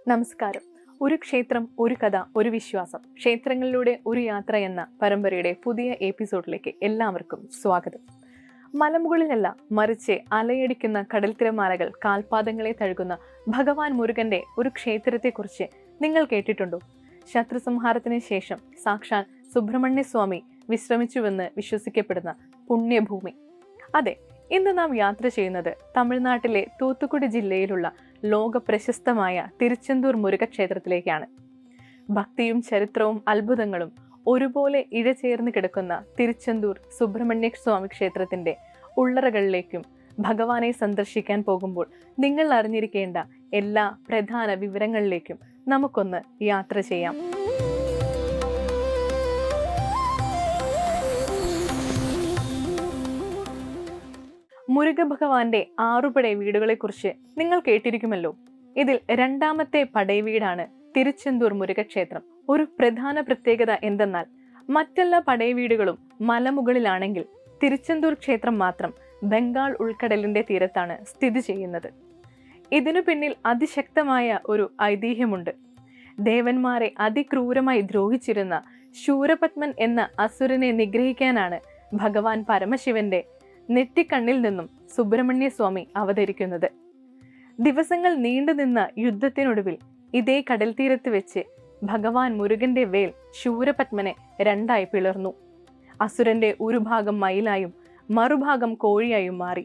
നമസ്കാരം. ഒരു ക്ഷേത്രം, ഒരു കഥ, ഒരു വിശ്വാസം. ക്ഷേത്രങ്ങളിലൂടെ ഒരു യാത്ര എന്ന പരമ്പരയുടെ പുതിയ എപ്പിസോഡിലേക്ക് എല്ലാവർക്കും സ്വാഗതം. മലമുകളിലല്ല, മറിച്ച് അലയടിക്കുന്ന കടൽ തിരമാലകൾ കാൽപാദങ്ങളെ തഴുകുന്ന ഭഗവാൻ മുരുകന്റെ ഒരു ക്ഷേത്രത്തെക്കുറിച്ച് നിങ്ങൾ കേട്ടിട്ടുണ്ടോ? ശത്രുസംഹാരത്തിന് ശേഷം സാക്ഷാൽ സുബ്രഹ്മണ്യ സ്വാമി വിശ്രമിച്ചുവെന്ന് വിശ്വസിക്കപ്പെടുന്ന പുണ്യഭൂമി. അതെ, ഇന്ന് നാം യാത്ര ചെയ്യുന്നത് തമിഴ്നാട്ടിലെ തൂത്തുക്കുടി ജില്ലയിലുള്ള ലോക പ്രശസ്തമായ തിരുച്ചെന്തൂർ മുരുകക്ഷേത്രത്തിലേക്കാണ്. ഭക്തിയും ചരിത്രവും അത്ഭുതങ്ങളും ഒരുപോലെ ഇഴചേർന്ന് കിടക്കുന്ന തിരുച്ചെന്തൂർ സുബ്രഹ്മണ്യ സ്വാമി ക്ഷേത്രത്തിന്റെ ഉള്ളറകളിലേക്കും ഭഗവാനെ സന്ദർശിക്കാൻ പോകുമ്പോൾ നിങ്ങൾ അറിഞ്ഞിരിക്കേണ്ട എല്ലാ പ്രധാന വിവരങ്ങളിലേക്കും നമുക്കൊന്ന് യാത്ര ചെയ്യാം. മുരുക ഭഗവാന്റെ 6 പടൈ വീടുകളെ കുറിച്ച് നിങ്ങൾ കേട്ടിരിക്കുമല്ലോ. ഇതിൽ രണ്ടാമത്തെ പടൈ വീടാണ് തിരുച്ചെന്തൂർ മുരുകക്ഷേത്രം. ഒരു പ്രധാന പ്രത്യേകത എന്തെന്നാൽ മറ്റെല്ലാ പടൈ വീടുകളും മലമുകളിലാണെങ്കിൽ തിരുച്ചെന്തൂർ ക്ഷേത്രം മാത്രം ബംഗാൾ ഉൾക്കടലിന്റെ തീരത്താണ് സ്ഥിതി ചെയ്യുന്നത്. ഇതിനു പിന്നിൽ അതിശക്തമായ ഒരു ഐതിഹ്യമുണ്ട്. ദേവന്മാരെ അതിക്രൂരമായി ദ്രോഹിച്ചിരുന്ന ശൂരപത്മൻ എന്ന അസുരനെ നിഗ്രഹിക്കാനാണ് ഭഗവാൻ പരമശിവന്റെ നെറ്റിക്കണ്ണിൽ നിന്നും സുബ്രഹ്മണ്യ സ്വാമി അവതരിക്കുന്നത്. ദിവസങ്ങൾ നീണ്ടുനിന്ന യുദ്ധത്തിനൊടുവിൽ ഇതേ കടൽ തീരത്ത് വെച്ച് ഭഗവാൻ മുരുകന്റെ വേൽ ശൂരപത്മനെ രണ്ടായി പിളർന്നു. അസുരന്റെ ഒരു ഭാഗം മയിലായും മറുഭാഗം കോഴിയായും മാറി.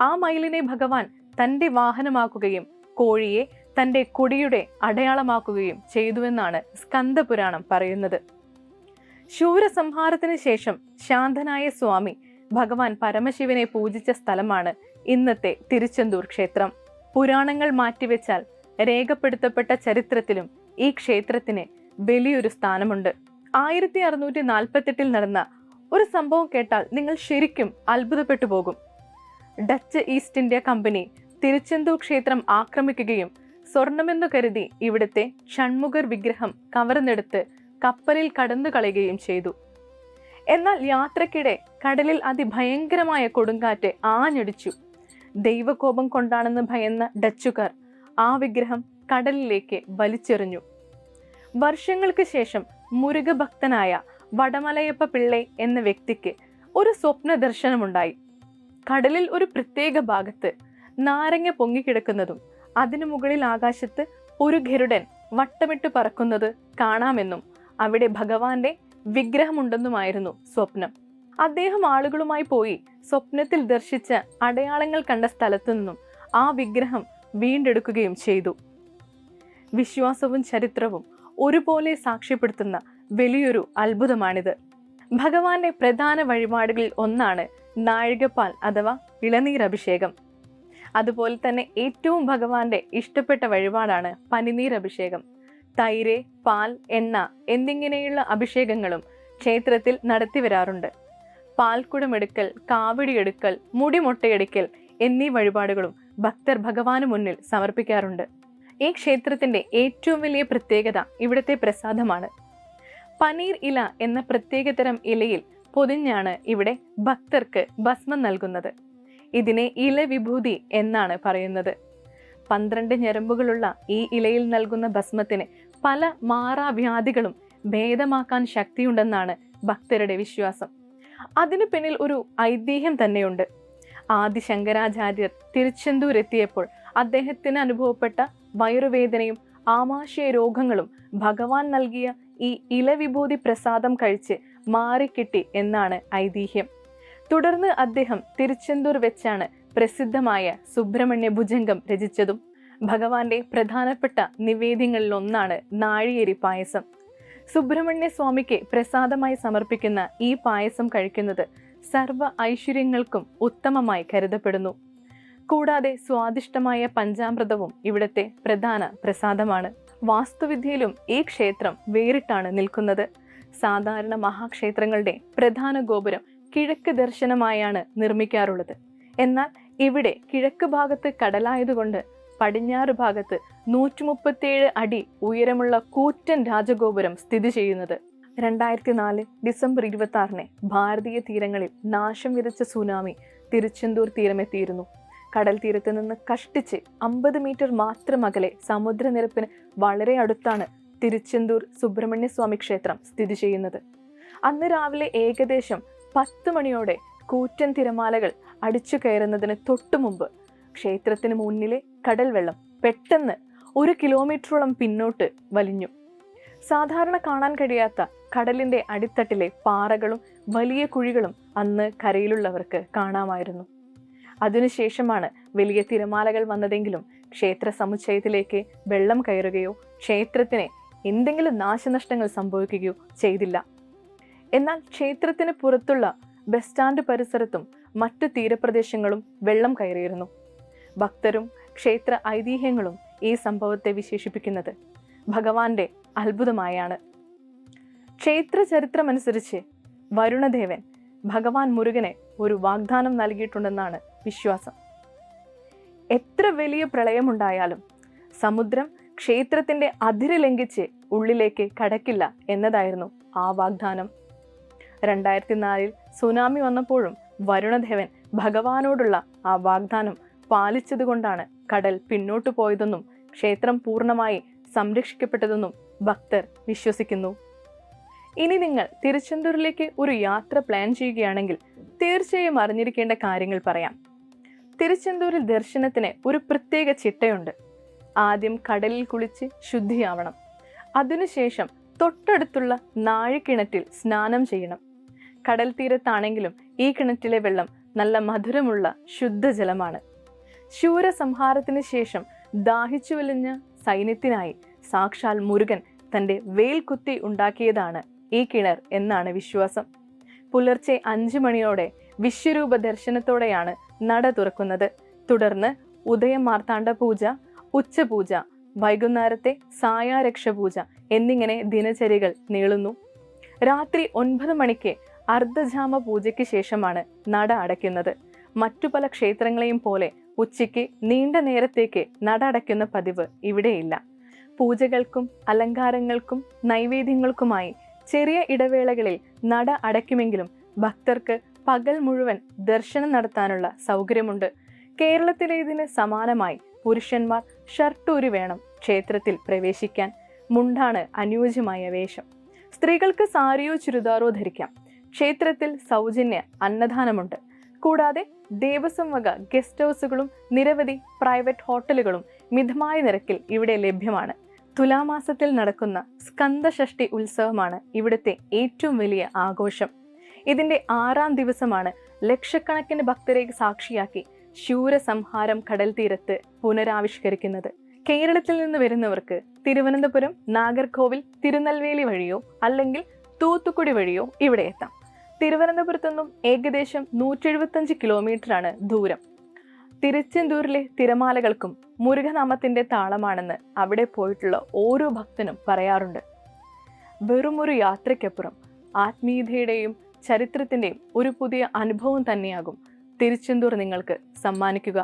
ആ മയിലിനെ ഭഗവാൻ തന്റെ വാഹനമാക്കുകയും കോഴിയെ തന്റെ കൊടിയുടെ അടയാളമാക്കുകയും ചെയ്തുവെന്നാണ് സ്കന്ദപുരാണം പറയുന്നത്. ശൂരസംഹാരത്തിന് ശേഷം ശാന്തനായ സ്വാമി ഭഗവാൻ പരമശിവനെ പൂജിച്ച സ്ഥലമാണ് ഇന്നത്തെ തിരുച്ചെന്തൂർ ക്ഷേത്രം. പുരാണങ്ങൾ മാറ്റിവെച്ചാൽ രേഖപ്പെടുത്തപ്പെട്ട ചരിത്രത്തിലും ഈ ക്ഷേത്രത്തിന് വലിയൊരു സ്ഥാനമുണ്ട്. 1648 നടന്ന ഒരു സംഭവം കേട്ടാൽ നിങ്ങൾ ശരിക്കും അത്ഭുതപ്പെട്ടു പോകും. Dutch east India company Tiruchendur ക്ഷേത്രം ആക്രമിക്കുകയും സ്വർണമെന്നു കരുതി ഇവിടുത്തെ ഷൺമുഖർ വിഗ്രഹം കവർന്നെടുത്ത് കപ്പലിൽ കടന്നു കളയുകയും ചെയ്തു. എന്നാൽ യാത്രക്കിടെ കടലിൽ അതിഭയങ്കരമായ കൊടുങ്കാറ്റ് ആഞ്ഞടിച്ചു. ദൈവകോപം കൊണ്ടാണെന്ന് ഭയന്ന ഡച്ചുകാർ ആ വിഗ്രഹം കടലിലേക്ക് വലിച്ചെറിഞ്ഞു. വർഷങ്ങൾക്ക് ശേഷം മുരുകഭക്തനായ വടമലയപ്പ പിള്ളை എന്ന വ്യക്തിക്ക് ഒരു സ്വപ്ന ദർശനമുണ്ടായി. കടലിൽ ഒരു പ്രത്യേക ഭാഗത്ത് നാരങ്ങ പൊങ്ങിക്കിടക്കുന്നതും അതിനു മുകളിൽ ആകാശത്ത് ഒരു ഗരുഡൻ വട്ടമിട്ട് പറക്കുന്നത് കാണാമെന്നും അവിടെ ഭഗവാന്റെ വിഗ്രഹമുണ്ടെന്നുമായിരുന്നു സ്വപ്നം. അദ്ദേഹം ആളുകളുമായി പോയി സ്വപ്നത്തിൽ ദർശിച്ച അടയാളങ്ങൾ കണ്ട സ്ഥലത്തു നിന്നും ആ വിഗ്രഹം വീണ്ടെടുക്കുകയും ചെയ്തു. വിശ്വാസവും ചരിത്രവും ഒരുപോലെ സാക്ഷ്യപ്പെടുത്തുന്ന വലിയൊരു അത്ഭുതമാണിത്. ഭഗവാന്റെ പ്രധാന വഴിപാടുകളിൽ ഒന്നാണ് നാഴികപ്പാൽ അഥവാ ഇളനീർ അഭിഷേകം. അതുപോലെ തന്നെ ഏറ്റവും ഭഗവാന്റെ ഇഷ്ടപ്പെട്ട വഴിപാടാണ് പനിനീർ അഭിഷേകം. തൈര്, പാൽ, എണ്ണ എന്നിങ്ങനെയുള്ള അഭിഷേകങ്ങളും ക്ഷേത്രത്തിൽ നടത്തി വരാറുണ്ട്. പാൽക്കുടമെടുക്കൽ, കാവടിയെടുക്കൽ, മുടിമൊട്ടയെടുക്കൽ എന്നീ വഴിപാടുകളും ഭക്തർ ഭഗവാന് മുന്നിൽ സമർപ്പിക്കാറുണ്ട്. ഈ ക്ഷേത്രത്തിന്റെ ഏറ്റവും വലിയ പ്രത്യേകത ഇവിടുത്തെ പ്രസാദമാണ്. പനീർ ഇല എന്ന പ്രത്യേകതരം ഇലയിൽ പൊതിഞ്ഞാണ് ഇവിടെ ഭക്തർക്ക് ഭസ്മം നൽകുന്നത്. ഇതിനെ ഇല വിഭൂതി എന്നാണ് പറയുന്നത്. 12 ഞരമ്പുകളുള്ള ഈ ഇലയിൽ നൽകുന്ന ഭസ്മത്തിന് പല മാറാവ്യാധികളും ഭേദമാക്കാൻ ശക്തിയുണ്ടെന്നാണ് ഭക്തരുടെ വിശ്വാസം. അതിനു പിന്നിൽ ഒരു ഐതിഹ്യം തന്നെയുണ്ട്. ആദി ശങ്കരാചാര്യർ തിരുച്ചെന്തൂർ എത്തിയപ്പോൾ അദ്ദേഹത്തിന് അനുഭവപ്പെട്ട വയറുവേദനയും ആമാശയ രോഗങ്ങളും ഭഗവാൻ നൽകിയ ഈ ഇലവിഭൂതി പ്രസാദം കഴിച്ച് മാറിക്കിട്ടി എന്നാണ് ഐതിഹ്യം. തുടർന്ന് അദ്ദേഹം തിരുച്ചെന്തൂർ വെച്ചാണ് പ്രസിദ്ധമായ സുബ്രഹ്മണ്യ ഭുജംഗം രചിച്ചതും. ഭഗവാന്റെ പ്രധാനപ്പെട്ട നിവേദ്യങ്ങളിൽ ഒന്നാണ് നാഴിയേരി പായസം. സുബ്രഹ്മണ്യ സ്വാമിക്ക് പ്രസാദമായി സമർപ്പിക്കുന്ന ഈ പായസം കഴിക്കുന്നത് സർവ്വ ഐശ്വര്യങ്ങൾക്കും ഉത്തമമായി കരുതപ്പെടുന്നു. കൂടാതെ സ്വാദിഷ്ടമായ പഞ്ചാമൃതവും ഇവിടുത്തെ പ്രധാന പ്രസാദമാണ്. വാസ്തുവിദ്യയിലും ഈ ക്ഷേത്രം വേറിട്ടാണ് നിൽക്കുന്നത്. സാധാരണ മഹാക്ഷേത്രങ്ങളുടെ പ്രധാന ഗോപുരം കിഴക്ക് ദർശനമായാണ് നിർമ്മിക്കാറുള്ളത്. എന്നാൽ ഇവിടെ കിഴക്ക് ഭാഗത്ത് കടലായതുകൊണ്ട് പടിഞ്ഞാറ് ഭാഗത്ത് 137 അടി ഉയരമുള്ള കൂറ്റൻ രാജഗോപുരം സ്ഥിതി ചെയ്യുന്നത്. 2004 ഡിസംബർ 26 ഭാരതീയ തീരങ്ങളിൽ നാശം വിതച്ച സുനാമി തിരുച്ചെന്തൂർ തീരമെത്തിയിരുന്നു. കടൽ തീരത്ത് നിന്ന് കഷ്ടിച്ച് 50 മീറ്റർ മാത്രം അകലെ സമുദ്രനിരപ്പിന് വളരെ അടുത്താണ് തിരുച്ചെന്തൂർ സുബ്രഹ്മണ്യ സ്വാമി ക്ഷേത്രം സ്ഥിതി ചെയ്യുന്നത്. അന്ന് രാവിലെ ഏകദേശം 10 മണിയോടെ കൂറ്റൻ തിരമാലകൾ അടിച്ചു കയറുന്നതിന് തൊട്ടുമുമ്പ് ക്ഷേത്രത്തിന് മുന്നിലെ കടൽ വെള്ളം പെട്ടെന്ന് 1 കിലോമീറ്ററോളം പിന്നോട്ട് വലിഞ്ഞു. സാധാരണ കാണാൻ കഴിയാത്ത കടലിന്റെ അടിത്തട്ടിലെ പാറകളും വലിയ കുഴികളും അന്ന് കരയിലുള്ളവർക്ക് കാണാമായിരുന്നു. അതിനുശേഷമാണ് വലിയ തിരമാലകൾ വന്നതെങ്കിലും ക്ഷേത്ര സമുച്ചയത്തിലേക്ക് വെള്ളം കയറുകയോ ക്ഷേത്രത്തിന് എന്തെങ്കിലും നാശനഷ്ടങ്ങൾ സംഭവിക്കുകയോ ചെയ്തില്ല. എന്നാൽ ക്ഷേത്രത്തിന് പുറത്തുള്ള ബസ് സ്റ്റാൻഡ് പരിസരത്തും മറ്റു തീരപ്രദേശങ്ങളും വെള്ളം കയറിയിരുന്നു. ഭക്തരും ക്ഷേത്ര ഐതിഹ്യങ്ങളും ഈ സംഭവത്തെ വിശേഷിപ്പിക്കുന്നത് ഭഗവാന്റെ അത്ഭുതമായാണ്. ക്ഷേത്ര ചരിത്രമനുസരിച്ച് വരുണദേവൻ ഭഗവാൻ മുരുകനെ ഒരു വാഗ്ദാനം നൽകിയിട്ടുണ്ടെന്നാണ് വിശ്വാസം. എത്ര വലിയ പ്രളയമുണ്ടായാലും സമുദ്രം ക്ഷേത്രത്തിന്റെ അതിര് ലംഘിച്ച് ഉള്ളിലേക്ക് കടക്കില്ല എന്നതായിരുന്നു ആ വാഗ്ദാനം. 2004 സുനാമി വന്നപ്പോഴും വരുണദേവൻ ഭഗവാനോടുള്ള ആ വാഗ്ദാനം പാലിച്ചതുകൊണ്ടാണ് കടൽ പിന്നോട്ടു പോയതെന്നും ക്ഷേത്രം പൂർണ്ണമായി സംരക്ഷിക്കപ്പെട്ടതെന്നും ഭക്തർ വിശ്വസിക്കുന്നു. ഇനി നിങ്ങൾ തിരുച്ചെന്തൂരിലേക്ക് ഒരു യാത്ര പ്ലാൻ ചെയ്യുകയാണെങ്കിൽ തീർച്ചയായും അറിഞ്ഞിരിക്കേണ്ട കാര്യങ്ങൾ പറയാം. തിരുച്ചെന്തൂരിൽ ദർശനത്തിന് ഒരു പ്രത്യേക ചിട്ടയുണ്ട്. ആദ്യം കടലിൽ കുളിച്ച് ശുദ്ധിയാവണം. അതിനുശേഷം തൊട്ടടുത്തുള്ള നാഴിക്കിണറ്റിൽ സ്നാനം ചെയ്യണം. കടൽ തീരത്താണെങ്കിലും ഈ കിണറ്റിലെ വെള്ളം നല്ല മധുരമുള്ള ശുദ്ധജലമാണ്. ശൂരസംഹാരത്തിന് ശേഷം ദാഹിച്ചു വലഞ്ഞ സൈന്യത്തിനായി സാക്ഷാൽ മുരുകൻ തന്റെ വേൽ കുത്തി ഉണ്ടാക്കിയതാണ് ഈ കിണർ എന്നാണ് വിശ്വാസം. പുലർച്ചെ 5 മണിയോടെ വിശ്വരൂപ ദർശനത്തോടെയാണ് നട തുറക്കുന്നത്. തുടർന്ന് ഉദയമാർത്താണ്ഡ പൂജ, ഉച്ചപൂജ, വൈകുന്നേരത്തെ സായാരക്ഷ പൂജ എന്നിങ്ങനെ ദിനചര്യകൾ നീളുന്നു. രാത്രി 9 മണിക്ക് അർദ്ധജാമ പൂജയ്ക്ക് ശേഷമാണ് നട അടയ്ക്കുന്നത്. മറ്റു പല ക്ഷേത്രങ്ങളെയും പോലെ ഉച്ചയ്ക്ക് നീണ്ട നേരത്തേക്ക് നട അടയ്ക്കുന്ന പതിവ് ഇവിടെയില്ല. പൂജകൾക്കും അലങ്കാരങ്ങൾക്കും നൈവേദ്യങ്ങൾക്കുമായി ചെറിയ ഇടവേളകളിൽ നട അടയ്ക്കുമെങ്കിലും ഭക്തർക്ക് പകൽ മുഴുവൻ ദർശനം നടത്താനുള്ള സൗകര്യമുണ്ട്. കേരളത്തിലേതിന് സമാനമായി പുരുഷന്മാർ ഷർട്ടൂരി വേണം ക്ഷേത്രത്തിൽ പ്രവേശിക്കാൻ. മുണ്ടാണ് അനുയോജ്യമായ വേഷം. സ്ത്രീകൾക്ക് സാരിയോ ചുരിദാറോ ധരിക്കാം. ക്ഷേത്രത്തിൽ സൗജന്യ അന്നദാനമുണ്ട്. കൂടാതെ ദേവസ്വം വക ഗസ്റ്റ് ഹൗസുകളും നിരവധി പ്രൈവറ്റ് ഹോട്ടലുകളും മിതമായ നിരക്കിൽ ഇവിടെ ലഭ്യമാണ്. തുലാമാസത്തിൽ നടക്കുന്ന സ്കന്ദഷഷ്ടി ഉത്സവമാണ് ഇവിടുത്തെ ഏറ്റവും വലിയ ആഘോഷം. ഇതിന്റെ 6ാം ദിവസമാണ് ലക്ഷക്കണക്കിന് ഭക്തരെ സാക്ഷിയാക്കി ശൂരസംഹാരം കടൽ തീരത്ത് പുനരാവിഷ്കരിക്കുന്നത്. കേരളത്തിൽ നിന്ന് വരുന്നവർക്ക് തിരുവനന്തപുരം, നാഗർകോവിൽ, തിരുനെൽവേലി വഴിയോ അല്ലെങ്കിൽ തൂത്തുക്കുടി വഴിയോ ഇവിടെ എത്താം. തിരുവനന്തപുരത്തു നിന്നും ഏകദേശം 175 കിലോമീറ്ററാണ് ദൂരം. തിരുച്ചെന്തൂരിലെ തിരമാലകൾക്കും മുരുകനാമത്തിന്റെ താളമാണെന്ന് അവിടെ പോയിട്ടുള്ള ഓരോ ഭക്തനും പറയാറുണ്ട്. വെറുമൊരു യാത്രയ്ക്കപ്പുറം ആത്മീയതയുടെയും ചരിത്രത്തിന്റെയും ഒരു പുതിയ അനുഭവം തന്നെയാകും തിരുച്ചെന്തൂർ നിങ്ങൾക്ക് സമ്മാനിക്കുക.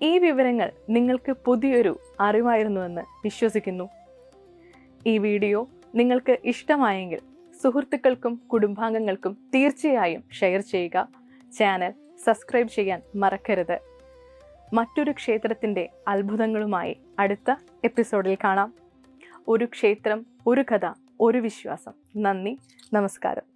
ഈ വിവരങ്ങൾ നിങ്ങൾക്ക് പുതിയൊരു അറിവായിരുന്നുവെന്ന് വിശ്വസിക്കുന്നു. ഈ വീഡിയോ നിങ്ങൾക്ക് ഇഷ്ടമായെങ്കിൽ സുഹൃത്തുക്കൾക്കും കുടുംബാംഗങ്ങൾക്കും തീർച്ചയായും ഷെയർ ചെയ്യുക. ചാനൽ സബ്സ്ക്രൈബ് ചെയ്യാൻ മറക്കരുത്. മറ്റൊരു ക്ഷേത്രത്തിൻ്റെ അത്ഭുതങ്ങളുമായി അടുത്ത എപ്പിസോഡിൽ കാണാം. ഒരു ക്ഷേത്രം, ഒരു കഥ, ഒരു വിശ്വാസം. നന്ദി, നമസ്കാരം.